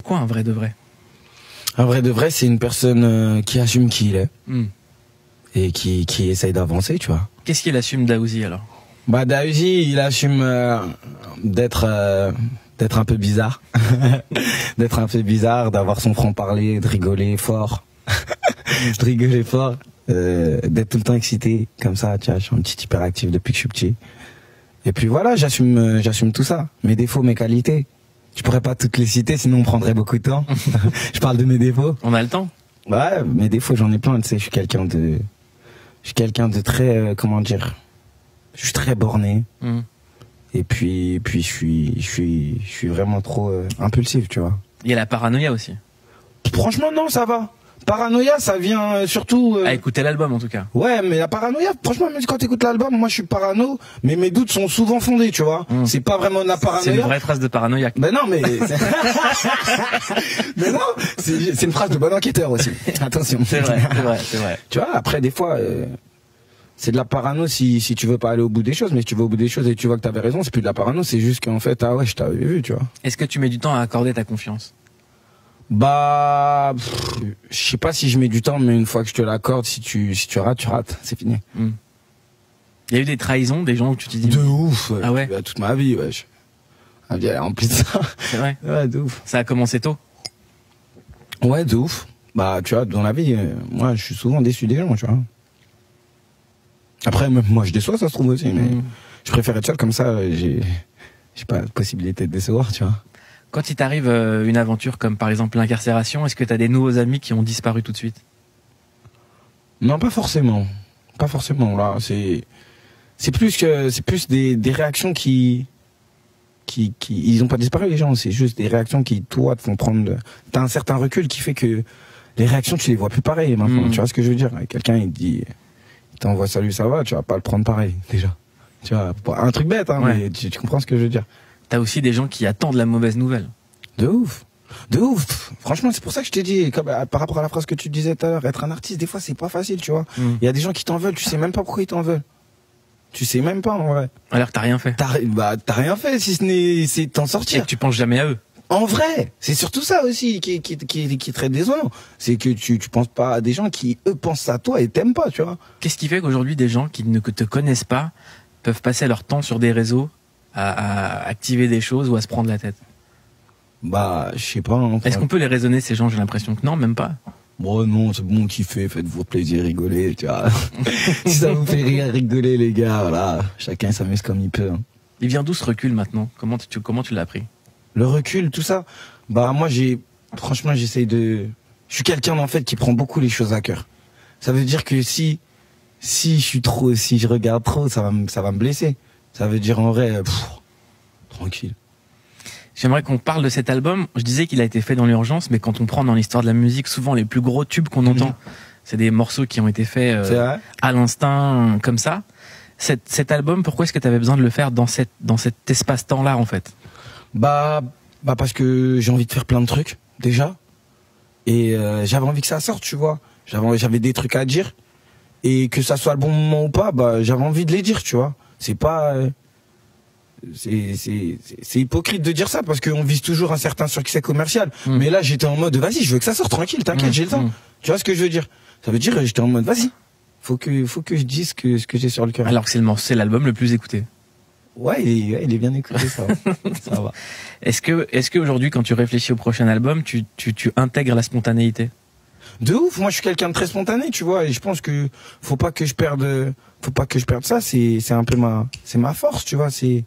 quoi un vrai de vrai? Un vrai de vrai, c'est une personne qui assume qui il est et qui essaye d'avancer, tu vois. Qu'est-ce qu'il assume Daouzi alors? Bah Daouzi, il assume d'être un peu bizarre, d'être un peu bizarre, d'avoir son franc-parler, de rigoler fort, de rigoler fort, d'être tout le temps excité, comme ça, tu vois, je suis un petit hyperactif depuis que je suis petit. Et puis voilà, j'assume tout ça, mes défauts, mes qualités. Je pourrais pas toutes les citer, sinon on prendrait beaucoup de temps. Je parle de mes défauts. On a le temps? Ouais, mes défauts, j'en ai plein, tu sais, je suis quelqu'un de très, comment dire, je suis très borné. Et puis je suis vraiment trop impulsif, tu vois. Il y a la paranoïa aussi. Franchement, non, ça va. Paranoïa, ça vient surtout... À écouter l'album, en tout cas. Ouais, mais la paranoïa, franchement, même quand t'écoutes l'album, moi, je suis parano, mais mes doutes sont souvent fondés, tu vois. C'est pas vraiment de la paranoïa. C'est une vraie phrase de paranoïaque. Ben non, mais... mais non, c'est une phrase de bon enquêteur aussi. Attention. C'est vrai. Tu vois, après, des fois... c'est de la parano si tu veux pas aller au bout des choses, mais si tu vas au bout des choses et tu vois que t'avais raison, c'est plus de la parano, c'est juste qu'en fait, ah ouais, je t'avais vu, tu vois. Est-ce que tu mets du temps à accorder ta confiance? Bah, je sais pas si je mets du temps, mais une fois que je te l'accorde, si tu rates, tu rates, c'est fini. Il y a eu des trahisons, des gens où tu t'es dit... De ouf, ah ouais? Toute ma vie, wesh. Ma vie, elle est remplie de ça. C'est vrai? Ouais, de ouf. Ça a commencé tôt? Ouais, de ouf. Bah, tu vois, dans la vie, moi, je suis souvent déçu des gens, tu vois. Après, même moi, je déçois, ça se trouve aussi, mais je préfère être seul, comme ça, j'ai pas la possibilité de décevoir, tu vois. Quand il t'arrive une aventure comme par exemple l'incarcération, est-ce que t'as des nouveaux amis qui ont disparu tout de suite? Non, pas forcément. Pas forcément, là, c'est plus des réactions qui ils ont pas disparu, les gens, c'est juste des réactions qui, toi, te font prendre, t'as un certain recul qui fait que les réactions, tu les vois plus pareilles, maintenant, tu vois ce que je veux dire? Quelqu'un, il te dit, il t'envoie salut, ça va, tu vas pas le prendre pareil, déjà. Tu vois, un truc bête, hein, mais tu comprends ce que je veux dire. T'as aussi des gens qui attendent la mauvaise nouvelle. De ouf. De ouf. Franchement, c'est pour ça que je t'ai dit, comme, par rapport à la phrase que tu disais tout à l'heure, être un artiste, des fois, c'est pas facile, tu vois. Il y a des gens qui t'en veulent, tu sais même pas pourquoi ils t'en veulent. Tu sais même pas, en vrai. Alors que t'as rien fait. T'as rien fait, si ce n'est, c'est t'en sortir. Et que tu penses jamais à eux. En vrai, c'est surtout ça aussi qui est très désolant. C'est que tu penses pas à des gens qui, eux, pensent à toi et t'aiment pas, tu vois. Qu'est-ce qui fait qu'aujourd'hui, des gens qui ne te connaissent pas peuvent passer leur temps sur des réseaux à activer des choses ou à se prendre la tête? Bah, je sais pas. Hein, est-ce qu'on peut les raisonner, ces gens? J'ai l'impression que non, même pas. Bon, non, c'est bon, kiffez, faites-vous plaisir, rigolez, tu vois. Si ça vous fait rire, rigoler, les gars, voilà. Chacun s'amuse comme il peut. Hein. Il vient d'où ce recul maintenant? Comment tu l'as pris? Le recul, tout ça. Bah, moi, franchement, j'essaye de... Je suis quelqu'un, en fait, qui prend beaucoup les choses à cœur. Ça veut dire que si je regarde trop, ça va me blesser. Ça veut dire, en vrai, tranquille. J'aimerais qu'on parle de cet album. Je disais qu'il a été fait dans l'urgence, mais quand on prend dans l'histoire de la musique, souvent les plus gros tubes qu'on entend, c'est des morceaux qui ont été faits à l'instinct, comme ça. Cet album, pourquoi est-ce que tu avais besoin de le faire dans cet espace-temps-là, en fait? Bah parce que j'ai envie de faire plein de trucs, déjà. Et j'avais envie que ça sorte, tu vois. J'avais des trucs à dire. Et que ça soit le bon moment ou pas, bah j'avais envie de les dire, tu vois. C'est pas... c'est hypocrite de dire ça parce qu'on vise toujours un certain succès commercial. Mais là, j'étais en mode, vas-y, je veux que ça sorte tranquille, t'inquiète, j'ai le temps. Tu vois ce que je veux dire? Ça veut dire, j'étais en mode, vas-y. Faut que je dise ce que j'ai sur le cœur. Alors que c'est l'album le plus écouté. Ouais, il est bien écouté, ça va. Ça va. Est-ce que aujourd'hui, quand tu réfléchis au prochain album, tu intègres la spontanéité? De ouf, moi je suis quelqu'un de très spontané, tu vois, et je pense que faut pas que je perde ça, c'est un peu ma force, tu vois, c'est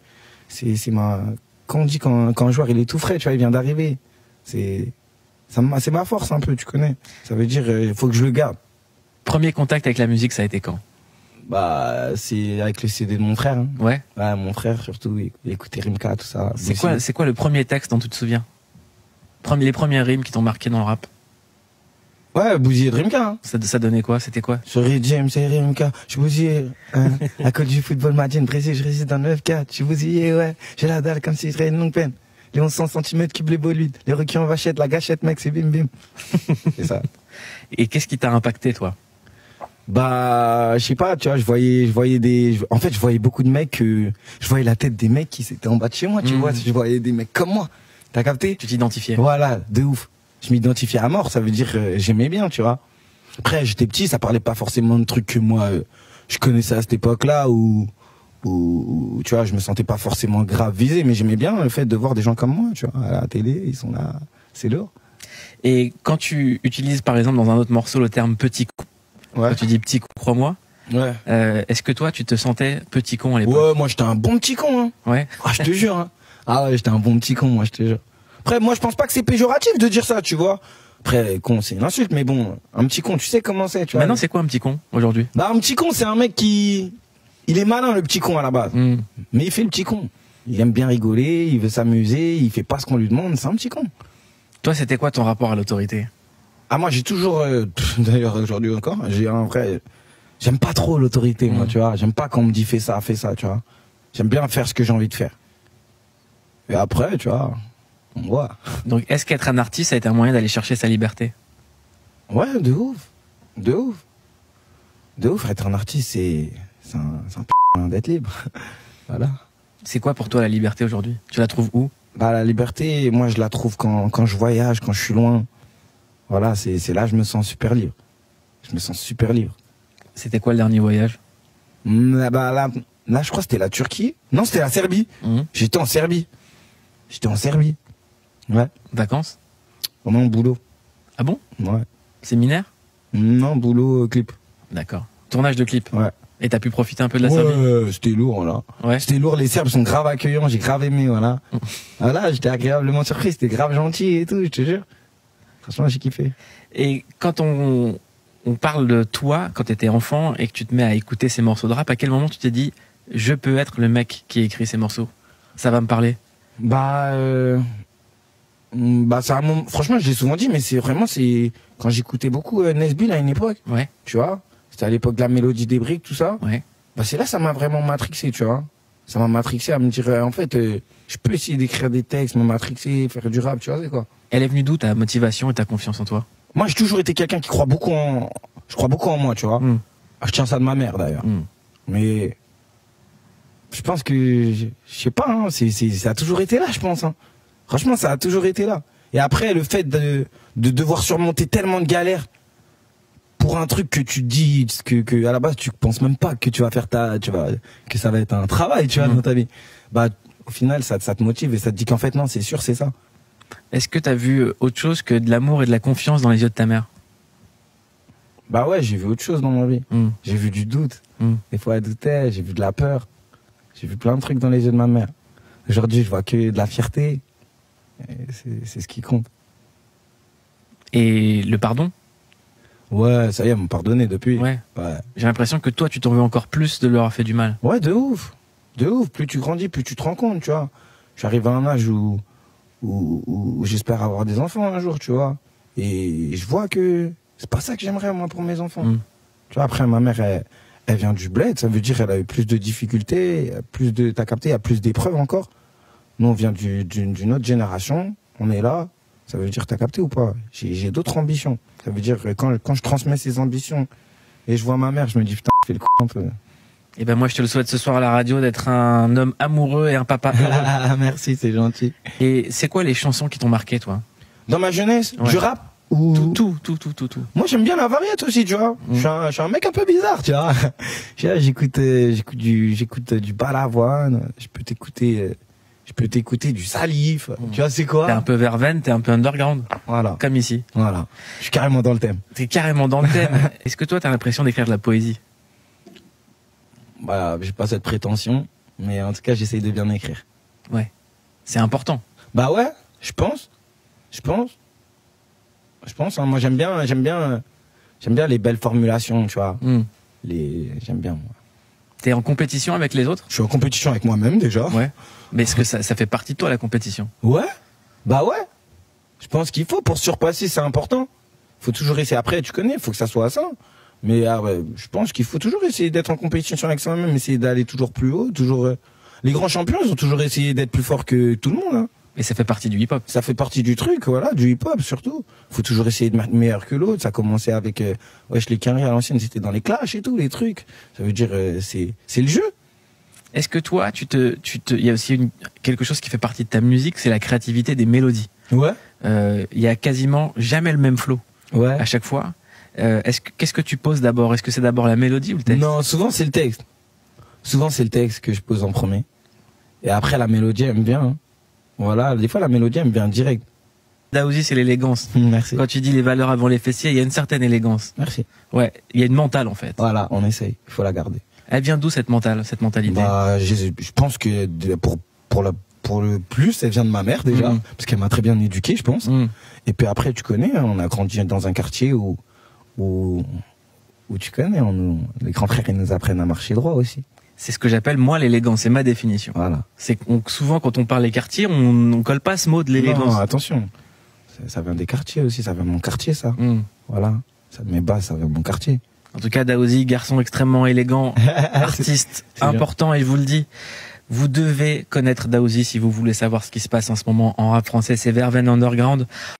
quand on dit quand un joueur il est tout frais, tu vois, il vient d'arriver, c'est ma force un peu, tu connais. Ça veut dire il faut que je le garde. Premier contact avec la musique, ça a été quand? Bah c'est avec le CD de mon frère. Hein. Ouais, mon frère surtout, il écoutait Rimka, tout ça. C'est quoi le premier texte dont tu te souviens? Les premières rimes qui t'ont marqué dans le rap? Ouais, bousillé de Rimka. Hein. Ça donnait quoi? C'était quoi? Sorry James, c'est Rimka. Je suis bousillé. Hein. À cause du football madien, Brésil, je réside dans le 9-4. Je suis bousillé, ouais. J'ai la dalle comme si je serais une longue peine. Les 1100 cm cubes, les boludes. Les requins en vachette, la gâchette, mec, c'est bim bim. C'est ça. Et qu'est-ce qui t'a impacté, toi? Bah, je sais pas, tu vois, je voyais beaucoup de mecs, je voyais la tête des mecs qui étaient en bas de chez moi, tu vois, je voyais des mecs comme moi. T'as capté? Tu t'identifiais. Voilà, de ouf. Je m'identifiais à mort, ça veut dire j'aimais bien, tu vois. Après, j'étais petit, ça parlait pas forcément de trucs que moi, je connaissais à cette époque-là, où, tu vois, je me sentais pas forcément grave visé, mais j'aimais bien le fait de voir des gens comme moi, tu vois, à la télé, ils sont là, c'est lourd. Et quand tu utilises, par exemple, dans un autre morceau, le terme petit con, quand tu dis petit con, crois-moi, est-ce que toi, tu te sentais petit con à l'époque? Ouais, moi, j'étais un bon petit con, hein. Ouais. Ah, je te jure, hein. Ah ouais, j'étais un bon petit con, moi, je te jure. Après, moi, je pense pas que c'est péjoratif de dire ça, tu vois. Après, con, c'est une insulte, mais bon, un petit con, tu sais comment c'est, tu vois. Maintenant, c'est quoi un petit con, aujourd'hui? Bah, un petit con, c'est un mec il est malin, le petit con, à la base. Mais il fait le petit con. Il aime bien rigoler, il veut s'amuser, il fait pas ce qu'on lui demande, c'est un petit con. Toi, c'était quoi ton rapport à l'autorité? Ah, moi, j'ai toujours, d'ailleurs, aujourd'hui encore, j'ai un vrai, j'aime pas trop l'autorité, moi, tu vois. J'aime pas quand on me dit fais ça, tu vois. J'aime bien faire ce que j'ai envie de faire. Et après, tu vois, on voit. Donc, est-ce qu'être un artiste a été un moyen d'aller chercher sa liberté? Ouais, de ouf. De ouf. De ouf, être un artiste, c'est un d'être libre. Voilà. C'est quoi pour toi la liberté aujourd'hui? Tu la trouves où? Bah, la liberté, moi, je la trouve quand je voyage, quand je suis loin. Voilà, c'est là je me sens super libre. Je me sens super libre. C'était quoi le dernier voyage? Bah, là, je crois que c'était la Turquie. Non, c'était la Serbie. J'étais en Serbie. Ouais. Vacances? Vraiment boulot. Ah bon? Ouais. Séminaire? Non, boulot clip. D'accord. Tournage de clip? Ouais. Et t'as pu profiter un peu de la Serbie? Ouais, c'était lourd, là. Ouais. C'était lourd, les Serbes sont grave accueillants, j'ai grave aimé, voilà. Voilà, j'étais agréablement surpris, c'était grave gentil et tout, je te jure. Franchement, j'ai kiffé. Et quand on parle de toi, quand t'étais enfant et que tu te mets à écouter ces morceaux de rap, à quel moment tu t'es dit, je peux être le mec qui écrit ces morceaux? Ça va me parler? Bah, ça a franchement, je l'ai souvent dit, mais c'est quand j'écoutais beaucoup Nesbill à une époque. Ouais. Tu vois? C'était à l'époque de la mélodie des briques, tout ça. Ouais. Bah, c'est là, ça m'a vraiment matrixé, tu vois. Ça m'a matrixé à me dire, en fait, je peux essayer d'écrire des textes, me matrixer, faire du rap, tu vois, c'est quoi. Elle est venue d'où ta motivation et ta confiance en toi? Moi, j'ai toujours été quelqu'un qui croit beaucoup je crois beaucoup en moi, tu vois. Ah, je tiens ça de ma mère, d'ailleurs. Mais, je pense que, je sais pas, hein, ça a toujours été là, je pense, hein. Franchement, ça a toujours été là. Et après, le fait de devoir surmonter tellement de galères pour un truc que tu dis, que à la base, tu penses même pas que tu vas faire que ça va être un travail, tu vois, dans ta vie. Bah, au final, ça te motive et ça te dit qu'en fait, non, c'est sûr, c'est ça. Est-ce que t'as vu autre chose que de l'amour et de la confiance dans les yeux de ta mère? Bah ouais, j'ai vu autre chose dans ma vie. J'ai vu du doute. Des fois, elle doutait, j'ai vu de la peur. J'ai vu plein de trucs dans les yeux de ma mère. Aujourd'hui, je vois que de la fierté. C'est ce qui compte. Et le pardon? Ouais, ça y est, ils m'ont pardonné depuis. Ouais. J'ai l'impression que toi, tu t'en veux encore plus de leur avoir fait du mal. Ouais, de ouf. De ouf. Plus tu grandis, plus tu te rends compte, tu vois. J'arrive à un âge où j'espère avoir des enfants un jour, tu vois. Et je vois que c'est pas ça que j'aimerais, moi, pour mes enfants. Tu vois, après, ma mère, elle vient du bled. Ça veut dire qu'elle a eu plus de difficultés, t'as capté, il y a plus d'épreuves encore. Nous, on vient d'une autre génération. On est là. Ça veut dire, t'as capté ou pas? J'ai d'autres ambitions. Ça veut dire que quand je transmets ces ambitions et je vois ma mère, je me dis, putain, fais le coup un peu. Et ben moi, je te le souhaite ce soir à la radio d'être un homme amoureux et un papa heureux. Merci, c'est gentil. Et c'est quoi les chansons qui t'ont marqué, toi? Dans ma jeunesse, du rap ou... Tout. Moi, j'aime bien la variété aussi, tu vois. Je suis un mec un peu bizarre, tu vois. J'écoute du Balavoine. Je peux t'écouter du Salif. Tu vois, c'est quoi? T'es un peu verveine, t'es un peu underground. Voilà. Comme ici. Voilà. Je suis carrément dans le thème. T'es carrément dans le thème. Est-ce que toi, t'as l'impression d'écrire de la poésie? Bah, j'ai pas cette prétention, mais en tout cas, j'essaye de bien écrire. Ouais. C'est important. Bah ouais, je pense, hein. Moi, j'aime bien les belles formulations, tu vois. J'aime bien, moi. T'es en compétition avec les autres? Je suis en compétition avec moi-même, déjà. Ouais. Mais est-ce que ça fait partie de toi, la compétition? Ouais. Bah ouais. Je pense qu'il faut, pour se surpasser, c'est important. Faut toujours essayer. Après, tu connais, faut que ça soit ça. Mais je pense qu'il faut toujours essayer d'être en compétition avec soi-même, essayer d'aller toujours plus haut, Les grands champions, ils ont toujours essayé d'être plus forts que tout le monde, hein. Et ça fait partie du hip-hop. Ça fait partie du truc, voilà, du hip-hop surtout. Faut toujours essayer de être meilleur que l'autre. Ça a commencé avec les Quinry à l'ancienne, c'était dans les clashs et tout, les trucs. Ça veut dire c'est le jeu. Est-ce que toi, il y a aussi quelque chose qui fait partie de ta musique, c'est la créativité des mélodies. Ouais. Il y a quasiment jamais le même flow. Ouais. À chaque fois. Qu'est-ce que tu poses d'abord? Est-ce que c'est d'abord la mélodie ou le texte? Non, souvent c'est le texte. Souvent c'est le texte que je pose en premier. Et après la mélodie elle me vient. Hein. Voilà, des fois la mélodie elle me vient direct. Daouzi, c'est l'élégance. Merci. Quand tu dis les valeurs avant les fessiers, il y a une certaine élégance. Merci. Ouais, il y a une mentale en fait. Voilà, on essaye, il faut la garder. Elle vient d'où cette mentalité? Bah, je pense que pour le plus, elle vient de ma mère déjà, parce qu'elle m'a très bien éduqué, je pense. Et puis après, tu connais, on a grandi dans un quartier où tu connais, les grands frères ils nous apprennent à marcher droit aussi. C'est ce que j'appelle moi l'élégance, c'est ma définition. Voilà. C'est souvent quand on parle des quartiers, on colle pas ce mot de l'élégance. Non, attention. Ça vient des quartiers aussi, ça vient de mon quartier ça. Voilà. Ça de mes bases, ça vient de mon quartier. En tout cas, Daouzi, garçon extrêmement élégant, artiste important, et je vous le dis, vous devez connaître Daouzi si vous voulez savoir ce qui se passe en ce moment en rap français. C'est Verveine Underground.